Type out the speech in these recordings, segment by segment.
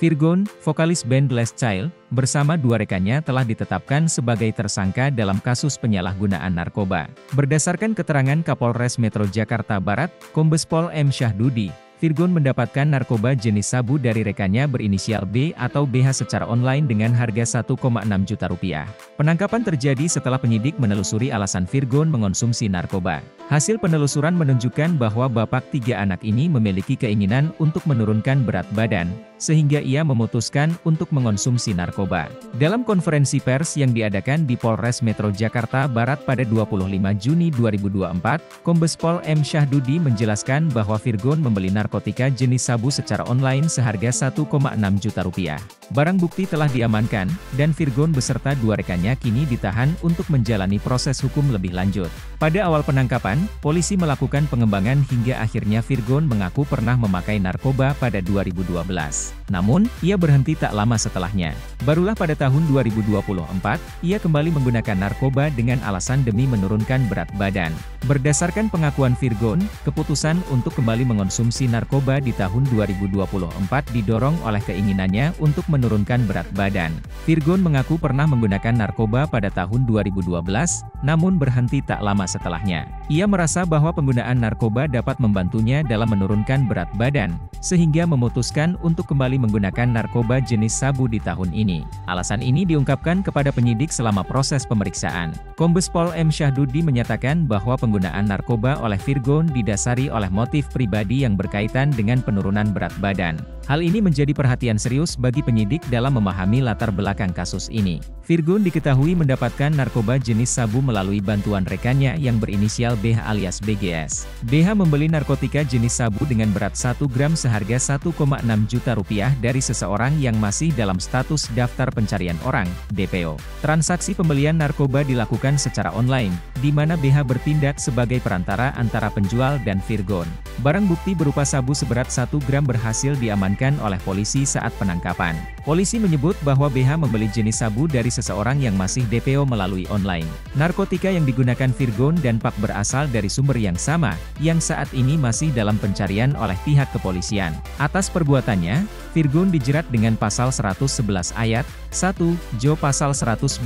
Virgon, vokalis band Last Child, bersama dua rekannya telah ditetapkan sebagai tersangka dalam kasus penyalahgunaan narkoba. Berdasarkan keterangan Kapolres Metro Jakarta Barat, Kombes Pol M. Syahdudi, Virgon mendapatkan narkoba jenis sabu dari rekannya berinisial B atau BH secara online dengan harga Rp1,6 juta. Penangkapan terjadi setelah penyidik menelusuri alasan Virgon mengonsumsi narkoba. Hasil penelusuran menunjukkan bahwa bapak tiga anak ini memiliki keinginan untuk menurunkan berat badan, sehingga ia memutuskan untuk mengonsumsi narkoba. Dalam konferensi pers yang diadakan di Polres Metro Jakarta Barat pada 25 Juni 2024, Kombes Pol M. Syahdudi menjelaskan bahwa Virgon membeli narkotika jenis sabu secara online seharga Rp1,6 juta. Barang bukti telah diamankan, dan Virgon beserta dua rekannya kini ditahan untuk menjalani proses hukum lebih lanjut. Pada awal penangkapan, polisi melakukan pengembangan hingga akhirnya Virgon mengaku pernah memakai narkoba pada 2012. Namun, ia berhenti tak lama setelahnya. Barulah pada tahun 2024, ia kembali menggunakan narkoba dengan alasan demi menurunkan berat badan. Berdasarkan pengakuan Virgon, keputusan untuk kembali mengonsumsi narkoba di tahun 2024 didorong oleh keinginannya untuk menurunkan berat badan. Virgon mengaku pernah menggunakan narkoba pada tahun 2012, namun berhenti tak lama setelahnya. Ia merasa bahwa penggunaan narkoba dapat membantunya dalam menurunkan berat badan, sehingga memutuskan untuk kembali menggunakan narkoba jenis sabu di tahun ini. Alasan ini diungkapkan kepada penyidik selama proses pemeriksaan. Kombes Pol M. Syahdudi menyatakan bahwa penggunaan narkoba oleh Virgon didasari oleh motif pribadi yang berkaitan dengan penurunan berat badan. Hal ini menjadi perhatian serius bagi penyidik dalam memahami latar belakang kasus ini. Virgon diketahui mendapatkan narkoba jenis sabu melalui bantuan rekannya yang berinisial BH alias BGS. BH membeli narkotika jenis sabu dengan berat 1 gram seharga Rp1,6 juta dari seseorang yang masih dalam status daftar pencarian orang, DPO. Transaksi pembelian narkoba dilakukan secara online, di mana BH bertindak sebagai perantara antara penjual dan Virgon. Barang bukti berupa sabu seberat 1 gram berhasil diamankan oleh polisi saat penangkapan. Polisi menyebut bahwa BH membeli jenis sabu dari seseorang yang masih DPO melalui online. Narkotika yang digunakan Virgon dan Pak berasal dari sumber yang sama, yang saat ini masih dalam pencarian oleh pihak kepolisian. Atas perbuatannya, Virgon dijerat dengan pasal 111 ayat 1, Jo pasal 127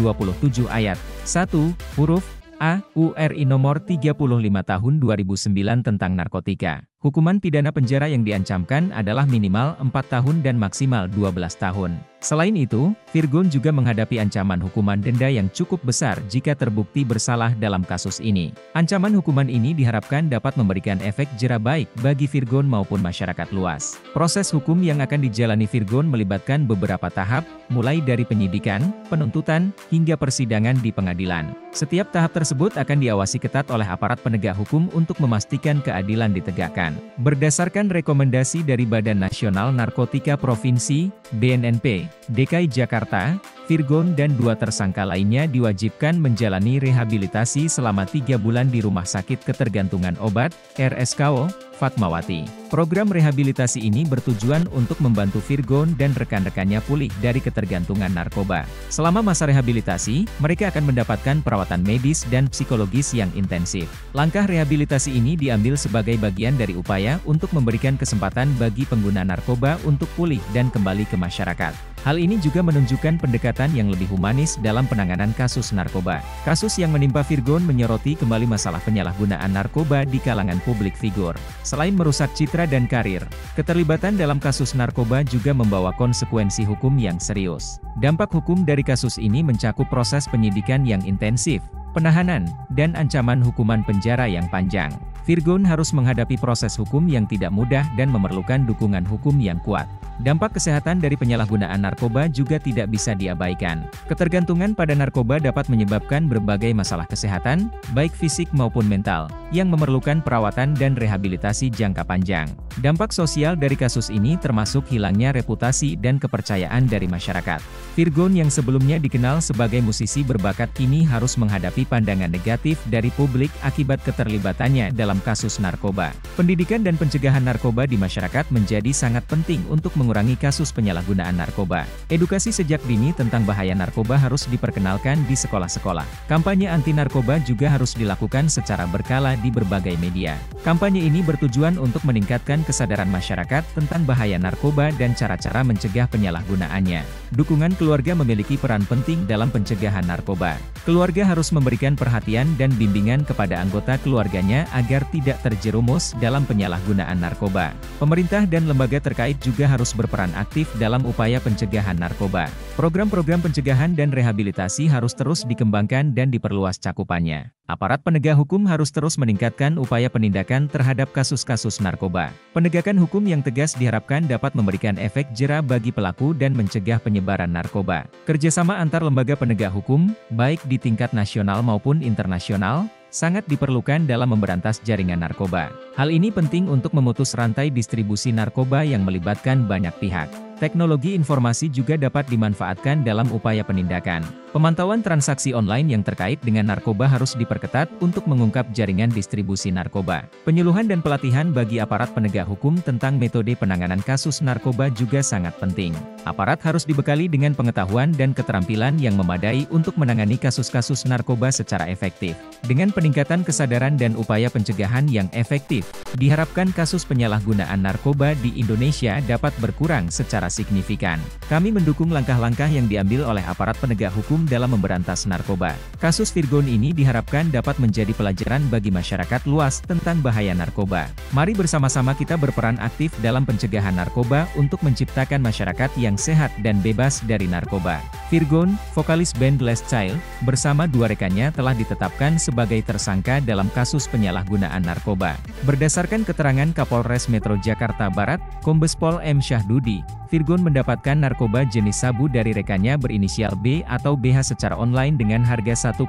ayat 1, huruf A, URI nomor 35 tahun 2009 tentang narkotika. Hukuman pidana penjara yang diancamkan adalah minimal 4 tahun dan maksimal 12 tahun. Selain itu, Virgon juga menghadapi ancaman hukuman denda yang cukup besar jika terbukti bersalah dalam kasus ini. Ancaman hukuman ini diharapkan dapat memberikan efek jera baik bagi Virgon maupun masyarakat luas. Proses hukum yang akan dijalani Virgon melibatkan beberapa tahap, mulai dari penyidikan, penuntutan, hingga persidangan di pengadilan. Setiap tahap tersebut akan diawasi ketat oleh aparat penegak hukum untuk memastikan keadilan ditegakkan. Berdasarkan rekomendasi dari Badan Nasional Narkotika Provinsi, BNNP, DKI Jakarta, Virgon dan dua tersangka lainnya diwajibkan menjalani rehabilitasi selama 3 bulan di Rumah Sakit Ketergantungan Obat, RSKO, Fatmawati. Program rehabilitasi ini bertujuan untuk membantu Virgon dan rekan-rekannya pulih dari ketergantungan narkoba. Selama masa rehabilitasi, mereka akan mendapatkan perawatan medis dan psikologis yang intensif. Langkah rehabilitasi ini diambil sebagai bagian dari upaya untuk memberikan kesempatan bagi pengguna narkoba untuk pulih dan kembali ke masyarakat. Hal ini juga menunjukkan pendekatan yang lebih humanis dalam penanganan kasus narkoba. Kasus yang menimpa Virgon menyoroti kembali masalah penyalahgunaan narkoba di kalangan publik figur. Selain merusak citra dan karir, keterlibatan dalam kasus narkoba juga membawa konsekuensi hukum yang serius. Dampak hukum dari kasus ini mencakup proses penyidikan yang intensif, penahanan, dan ancaman hukuman penjara yang panjang. Virgon harus menghadapi proses hukum yang tidak mudah dan memerlukan dukungan hukum yang kuat. Dampak kesehatan dari penyalahgunaan narkoba juga tidak bisa diabaikan. Ketergantungan pada narkoba dapat menyebabkan berbagai masalah kesehatan, baik fisik maupun mental, yang memerlukan perawatan dan rehabilitasi jangka panjang. Dampak sosial dari kasus ini termasuk hilangnya reputasi dan kepercayaan dari masyarakat. Virgon yang sebelumnya dikenal sebagai musisi berbakat kini harus menghadapi pandangan negatif dari publik akibat keterlibatannya dalam dalam kasus narkoba. Pendidikan dan pencegahan narkoba di masyarakat menjadi sangat penting untuk mengurangi kasus penyalahgunaan narkoba. Edukasi sejak dini tentang bahaya narkoba harus diperkenalkan di sekolah-sekolah. Kampanye anti-narkoba juga harus dilakukan secara berkala di berbagai media. Kampanye ini bertujuan untuk meningkatkan kesadaran masyarakat tentang bahaya narkoba dan cara-cara mencegah penyalahgunaannya. Dukungan keluarga memiliki peran penting dalam pencegahan narkoba. Keluarga harus memberikan perhatian dan bimbingan kepada anggota keluarganya agar tidak terjerumus dalam penyalahgunaan narkoba. Pemerintah dan lembaga terkait juga harus berperan aktif dalam upaya pencegahan narkoba. Program-program pencegahan dan rehabilitasi harus terus dikembangkan dan diperluas cakupannya. Aparat penegak hukum harus terus meningkatkan upaya penindakan terhadap kasus-kasus narkoba. Penegakan hukum yang tegas diharapkan dapat memberikan efek jera bagi pelaku dan mencegah penyebaran narkoba. Kerjasama antar lembaga penegak hukum, baik di tingkat nasional maupun internasional, sangat diperlukan dalam memberantas jaringan narkoba. Hal ini penting untuk memutus rantai distribusi narkoba yang melibatkan banyak pihak. Teknologi informasi juga dapat dimanfaatkan dalam upaya penindakan. Pemantauan transaksi online yang terkait dengan narkoba harus diperketat untuk mengungkap jaringan distribusi narkoba. Penyuluhan dan pelatihan bagi aparat penegak hukum tentang metode penanganan kasus narkoba juga sangat penting. Aparat harus dibekali dengan pengetahuan dan keterampilan yang memadai untuk menangani kasus-kasus narkoba secara efektif. Dengan peningkatan kesadaran dan upaya pencegahan yang efektif, diharapkan kasus penyalahgunaan narkoba di Indonesia dapat berkurang secara signifikan. Kami mendukung langkah-langkah yang diambil oleh aparat penegak hukum dalam memberantas narkoba. Kasus Virgon ini diharapkan dapat menjadi pelajaran bagi masyarakat luas tentang bahaya narkoba. Mari bersama-sama kita berperan aktif dalam pencegahan narkoba untuk menciptakan masyarakat yang sehat dan bebas dari narkoba. Virgon, vokalis band Last Child, bersama dua rekannya telah ditetapkan sebagai tersangka dalam kasus penyalahgunaan narkoba. Berdasarkan keterangan Kapolres Metro Jakarta Barat, Kombes Pol M. Syahdudy, Virgon mendapatkan narkoba jenis sabu dari rekannya berinisial B atau BH secara online dengan harga 1,6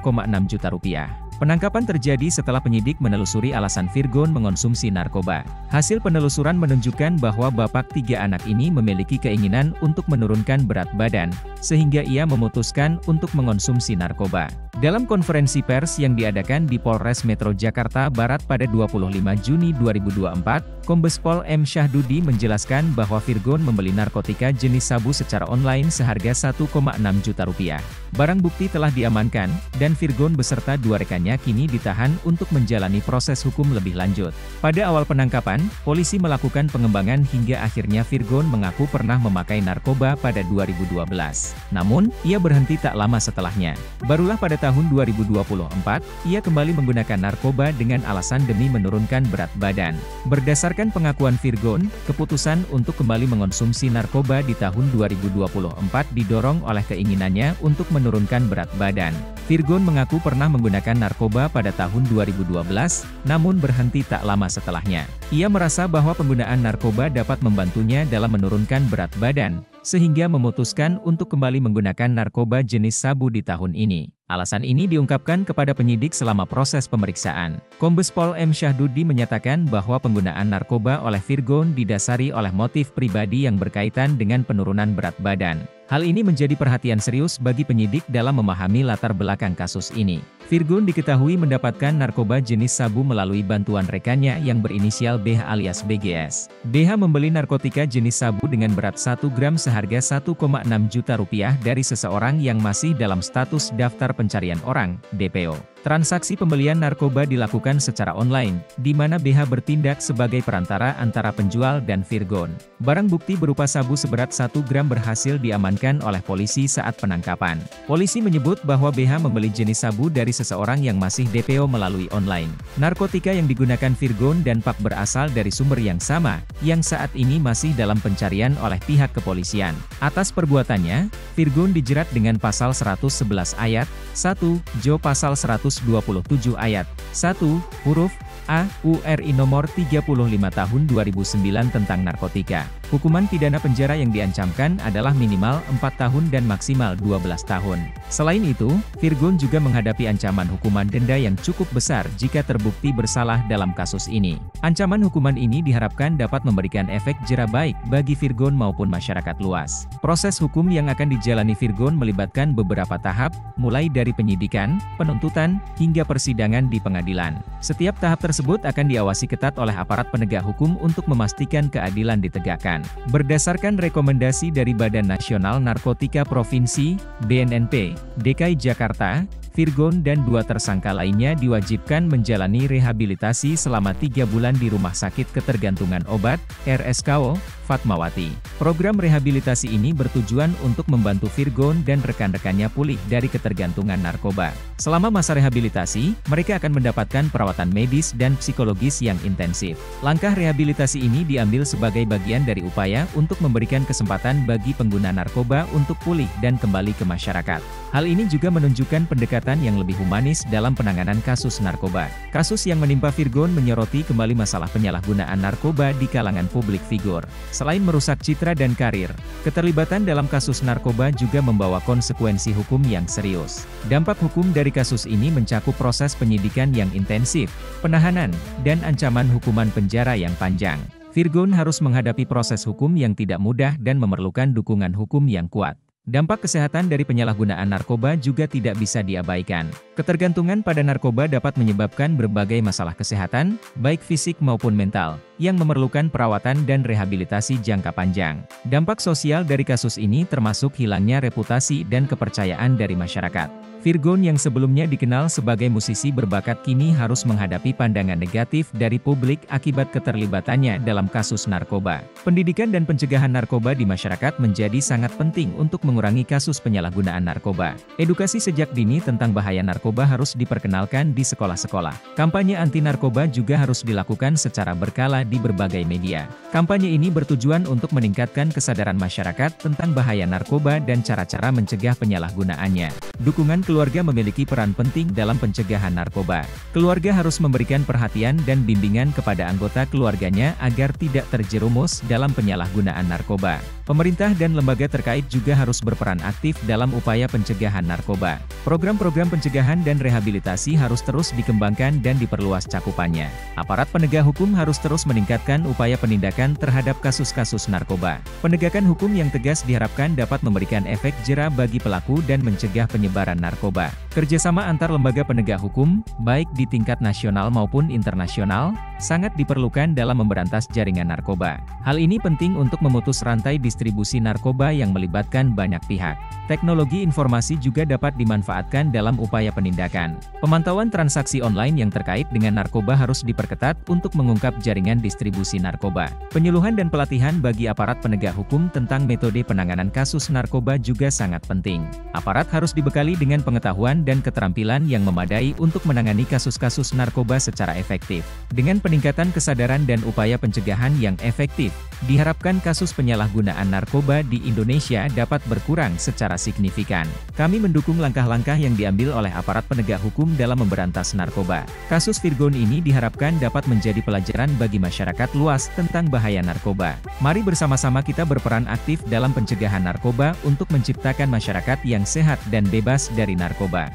juta rupiah. Penangkapan terjadi setelah penyidik menelusuri alasan Virgon mengonsumsi narkoba. Hasil penelusuran menunjukkan bahwa bapak tiga anak ini memiliki keinginan untuk menurunkan berat badan, sehingga ia memutuskan untuk mengonsumsi narkoba. Dalam konferensi pers yang diadakan di Polres Metro Jakarta Barat pada 25 Juni 2024, Kombes Pol M. Syahdudy menjelaskan bahwa Virgon membeli narkotika jenis sabu secara online seharga 1,6 juta rupiah. Barang bukti telah diamankan, dan Virgon beserta dua rekannya kini ditahan untuk menjalani proses hukum lebih lanjut. Pada awal penangkapan, polisi melakukan pengembangan hingga akhirnya Virgon mengaku pernah memakai narkoba pada 2012. Namun, ia berhenti tak lama setelahnya. Barulah pada tahun 2024, ia kembali menggunakan narkoba dengan alasan demi menurunkan berat badan. Berdasarkan pengakuan Virgon, keputusan untuk kembali mengonsumsi narkoba di tahun 2024 didorong oleh keinginannya untuk menurunkan berat badan. Virgon mengaku pernah menggunakan narkoba pada tahun 2012, namun berhenti tak lama setelahnya. Ia merasa bahwa penggunaan narkoba dapat membantunya dalam menurunkan berat badan, sehingga memutuskan untuk kembali menggunakan narkoba jenis sabu di tahun ini. Alasan ini diungkapkan kepada penyidik selama proses pemeriksaan. Kombes Pol M. Syahdudy menyatakan bahwa penggunaan narkoba oleh Virgon didasari oleh motif pribadi yang berkaitan dengan penurunan berat badan. Hal ini menjadi perhatian serius bagi penyidik dalam memahami latar belakang kasus ini. Virgon diketahui mendapatkan narkoba jenis sabu melalui bantuan rekannya yang berinisial BH alias BGS. BH membeli narkotika jenis sabu dengan berat 1 gram seharga 1,6 juta rupiah dari seseorang yang masih dalam status daftar pencarian orang, DPO. Transaksi pembelian narkoba dilakukan secara online, di mana BH bertindak sebagai perantara antara penjual dan Virgon. Barang bukti berupa sabu seberat 1 gram berhasil diamankan oleh polisi saat penangkapan. Polisi menyebut bahwa BH membeli jenis sabu dari seseorang yang masih DPO melalui online. Narkotika yang digunakan Virgon dan Pak berasal dari sumber yang sama, yang saat ini masih dalam pencarian oleh pihak kepolisian. Atas perbuatannya, Virgon dijerat dengan pasal 111 ayat 1, Jo pasal 127 ayat 1, huruf A, URI nomor 35 tahun 2009 tentang narkotika. Hukuman pidana penjara yang diancamkan adalah minimal 4 tahun dan maksimal 12 tahun. Selain itu, Virgon juga menghadapi ancaman hukuman denda yang cukup besar jika terbukti bersalah dalam kasus ini. Ancaman hukuman ini diharapkan dapat memberikan efek jera baik bagi Virgon maupun masyarakat luas. Proses hukum yang akan dijalani Virgon melibatkan beberapa tahap, mulai dari penyidikan, penuntutan, hingga persidangan di pengadilan. Setiap tahap tersebut akan diawasi ketat oleh aparat penegak hukum untuk memastikan keadilan ditegakkan. Berdasarkan rekomendasi dari Badan Nasional Narkotika Provinsi, BNNP, DKI Jakarta, Virgon dan 2 tersangka lainnya diwajibkan menjalani rehabilitasi selama 3 bulan di Rumah Sakit Ketergantungan Obat, RSKO, Fatmawati. Program rehabilitasi ini bertujuan untuk membantu Virgon dan rekan-rekannya pulih dari ketergantungan narkoba. Selama masa rehabilitasi, mereka akan mendapatkan perawatan medis dan psikologis yang intensif. Langkah rehabilitasi ini diambil sebagai bagian dari upaya untuk memberikan kesempatan bagi pengguna narkoba untuk pulih dan kembali ke masyarakat. Hal ini juga menunjukkan pendekatan yang lebih humanis dalam penanganan kasus narkoba. Kasus yang menimpa Virgon menyoroti kembali masalah penyalahgunaan narkoba di kalangan publik figur. Selain merusak citra dan karir, keterlibatan dalam kasus narkoba juga membawa konsekuensi hukum yang serius. Dampak hukum dari kasus ini mencakup proses penyidikan yang intensif, penahanan, dan ancaman hukuman penjara yang panjang. Virgon harus menghadapi proses hukum yang tidak mudah dan memerlukan dukungan hukum yang kuat. Dampak kesehatan dari penyalahgunaan narkoba juga tidak bisa diabaikan. Ketergantungan pada narkoba dapat menyebabkan berbagai masalah kesehatan, baik fisik maupun mental, yang memerlukan perawatan dan rehabilitasi jangka panjang. Dampak sosial dari kasus ini termasuk hilangnya reputasi dan kepercayaan dari masyarakat. Virgon yang sebelumnya dikenal sebagai musisi berbakat kini harus menghadapi pandangan negatif dari publik akibat keterlibatannya dalam kasus narkoba. Pendidikan dan pencegahan narkoba di masyarakat menjadi sangat penting untuk mengurangi kasus penyalahgunaan narkoba. Edukasi sejak dini tentang bahaya narkoba harus diperkenalkan di sekolah-sekolah. Kampanye anti-narkoba juga harus dilakukan secara berkala di berbagai media. Kampanye ini bertujuan untuk meningkatkan kesadaran masyarakat tentang bahaya narkoba dan cara-cara mencegah penyalahgunaannya. Dukungan keluarga memiliki peran penting dalam pencegahan narkoba. Keluarga harus memberikan perhatian dan bimbingan kepada anggota keluarganya agar tidak terjerumus dalam penyalahgunaan narkoba. Pemerintah dan lembaga terkait juga harus berperan aktif dalam upaya pencegahan narkoba. Program-program pencegahan dan rehabilitasi harus terus dikembangkan dan diperluas cakupannya. Aparat penegak hukum harus terus meningkatkan upaya penindakan terhadap kasus-kasus narkoba. Penegakan hukum yang tegas diharapkan dapat memberikan efek jera bagi pelaku dan mencegah penyebaran narkoba. Kerjasama antar lembaga penegak hukum, baik di tingkat nasional maupun internasional, sangat diperlukan dalam memberantas jaringan narkoba. Hal ini penting untuk memutus rantai distribusi narkoba yang melibatkan banyak pihak. Teknologi informasi juga dapat dimanfaatkan dalam upaya penindakan. Pemantauan transaksi online yang terkait dengan narkoba harus diperketat untuk mengungkap jaringan distribusi narkoba. Penyuluhan dan pelatihan bagi aparat penegak hukum tentang metode penanganan kasus narkoba juga sangat penting. Aparat harus dibekali dengan pengetahuan dan keterampilan yang memadai untuk menangani kasus-kasus narkoba secara efektif. Dengan peningkatan kesadaran dan upaya pencegahan yang efektif, diharapkan kasus penyalahgunaan narkoba di Indonesia dapat berkurang secara signifikan. Kami mendukung langkah-langkah yang diambil oleh aparat penegak hukum dalam memberantas narkoba. Kasus Virgon ini diharapkan dapat menjadi pelajaran bagi masyarakat luas tentang bahaya narkoba. Mari bersama-sama kita berperan aktif dalam pencegahan narkoba untuk menciptakan masyarakat yang sehat dan bebas dari narkoba.